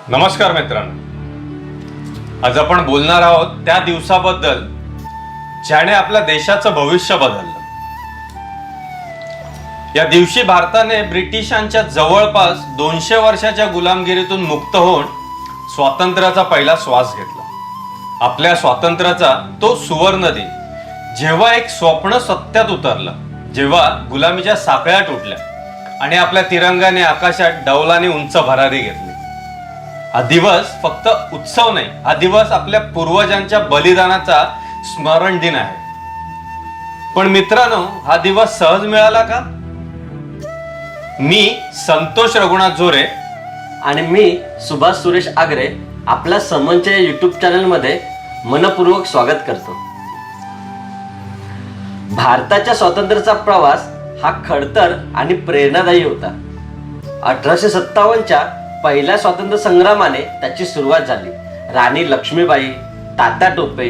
नमस्कार मित्रांनो, आज आपण बोलणार आहोत त्या दिवसाबद्दल ज्याने आपल्या देशाचं भविष्य बदललं। या दिवशी भारताने ब्रिटिशांच्या जवळपास 200 वर्षाच्या गुलामगिरीतून मुक्त होऊन स्वातंत्र्याचा पहिला श्वास घेतला। आपल्या स्वातंत्र्याचा तो सुवर्ण दिन, जेव्हा एक स्वप्न सत्यात उतरलं, जेव्हा गुलामीच्या साखळ्या तुटल्या आणि आपल्या तिरंगाने आकाशात डौलाने उंच भरारी घेतली। हा दिवस फक्त उत्सव नाही, हा दिवस आपल्या पूर्वजांच्या बलिदानाचा स्मरण दिन आहे। पण मित्रांनो, हा दिवस सहज मिळाला का? मी संतोष रघुनाथ जोरे आणि मी सुभाष सुरेश आगरे आपल्या समनच्या YouTube चॅनलमध्ये मनपूर्वक स्वागत करतो। भारताच्या स्वातंत्र्याचा प्रवास हा खडतर आणि प्रेरणादायी होता। 1857च्या पहिल्या स्वातंत्र्य संग्रामाने त्याची सुरुवात झाली। राणी लक्ष्मीबाई, तात्या टोपे,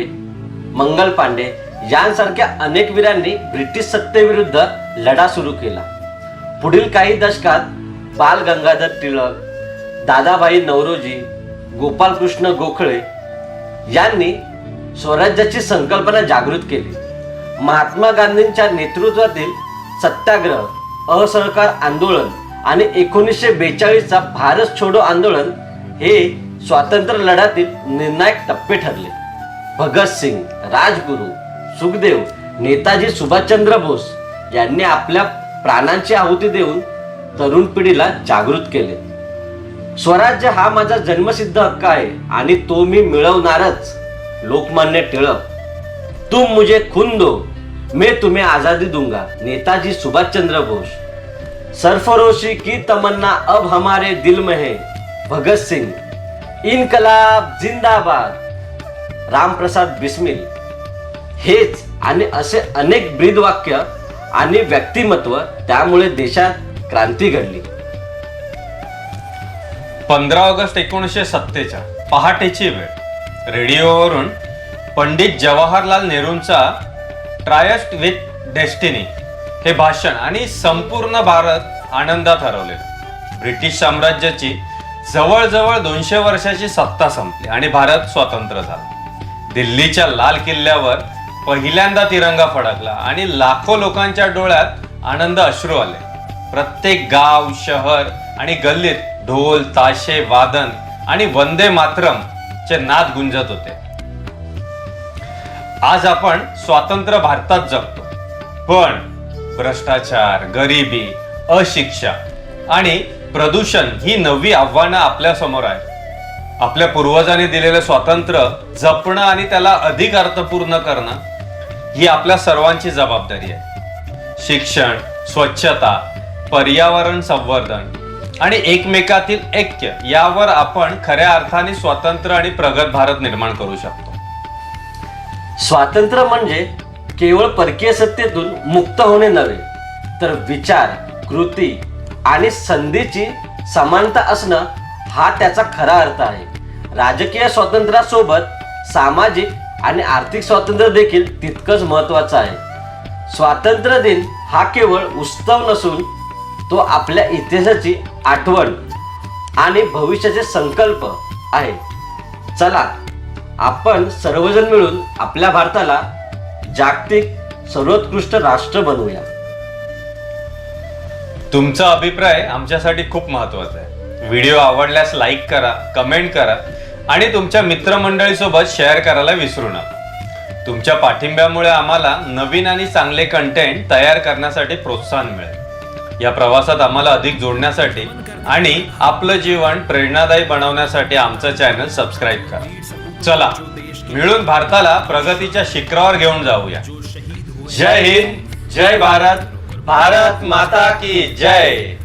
मंगल पांडे यांसारख्या अनेक वीरांनी ब्रिटिश सत्तेविरुद्ध लढा सुरू केला। पुढील काही दशकात बाल गंगाधर टिळक, दादाभाई नौरोजी, गोपालकृष्ण गोखले यांनी स्वराज्याची संकल्पना जागृत केली। महात्मा गांधींच्या नेतृत्वातील सत्याग्रह, असहकार आंदोलन आणि 1942चा भारत छोडो आंदोलन हे स्वातंत्र्य लढ्यातील निर्णायक टप्पे ठरले। भगतसिंग, राजगुरू, सुखदेव, नेताजी सुभाषचंद्र बोस यांनी आपल्या प्राणांची आहुती देऊन तरुण पिढीला जागृत केले। स्वराज्य हा माझा जन्मसिद्ध हक्क आहे आणि तो मी मिळवणारच। लोकमान्य टिळक, तुम मुझे खून दो, मैं तुम्हें आजादी दूंगा। नेताजी सुभाषचंद्र बोस, सरफरोशी की तमन्ना अब हमारे दिल में है। भगत सिंह, इनकलाब जिंदाबाद। रामप्रसाद बिस्मिल। हेच आणि असे अनेक ब्रीदवाक्य आणि व्यक्तिमत्व, त्यामुळे देशात क्रांती घडली। 15 ऑगस्ट 1970च्या पहाटेची वेळ, रेडिओवरून पंडित जवाहरलाल नेहरूंचा ट्रायस्ट विथ डेस्टिनी हे भाषण आणि संपूर्ण भारत आनंदात हरवलेला। ब्रिटिश साम्राज्याची जवळजवळ 200 वर्षाची सत्ता संपली आणि भारत स्वतंत्र झाला। दिल्लीच्या लाल किल्ल्यावर पहिल्यांदा तिरंगा फडकला आणि लाखो लोकांच्या डोळ्यात आनंद अश्रू आले। प्रत्येक गाव, शहर आणि गल्लीत ढोल, ताशे, वादन आणि वंदे मातरम चे नाद गुंजत होते। आज आपण स्वतंत्र भारतात जगतो, पण भ्रष्टाचार, गरिबी, अशिक्षा आणि प्रदूषण ही नवी आव्हानं आपल्या समोर आहेत। आपल्या पूर्वजांनी दिलेलं स्वातंत्र्य जपणं आणि त्याला अधिक अर्थपूर्ण करणं ही आपल्या सर्वांची जबाबदारी आहे। शिक्षण, स्वच्छता, पर्यावरण संवर्धन आणि एकमेकातील ऐक्य यावर आपण खऱ्या अर्थाने स्वतंत्र आणि प्रगत भारत निर्माण करू शकतो। स्वातंत्र्य म्हणजे केवळ परकीय सत्तेतून मुक्त होणे नव्हे, तर विचार, कृती आणि संधीची समानता असणं हा त्याचा खरा अर्थ आहे। राजकीय स्वातंत्र्यासोबत सामाजिक आणि आर्थिक स्वातंत्र्य देखील तितकंच महत्त्वाचं आहे। स्वातंत्र्य दिन हा केवळ उत्सव नसून तो आपल्या इतिहासाची आठवण आणि भविष्याचे संकल्प आहे। चला, आपण सर्वजण मिळून आपल्या भारताला जागतिक सर्वोत्कृष्ट राष्ट्र बनवूया। तुमचा अभिप्राय आमच्यासाठी खूप महत्त्वाचा आहे। व्हिडिओ आवडल्यास लाईक करा, कमेंट करा आणि तुमच्या मित्रमंडळीसोबत शेअर करायला विसरू नका। तुमच्या पाठिंब्यामुळे आम्हाला नवीन आणि चांगले कंटेंट तयार करण्यासाठी प्रोत्साहन मिळेल। या प्रवासात आम्हाला अधिक जोडण्यासाठी आणि आपलं जीवन प्रेरणादायी बनवण्यासाठी आमचं चॅनल सबस्क्राईब करा। चला, मिळून भारताला प्रगतीच्या शिखरावर घेऊन जाऊया। जय हिंद, जय भारत, भारत माता की जय।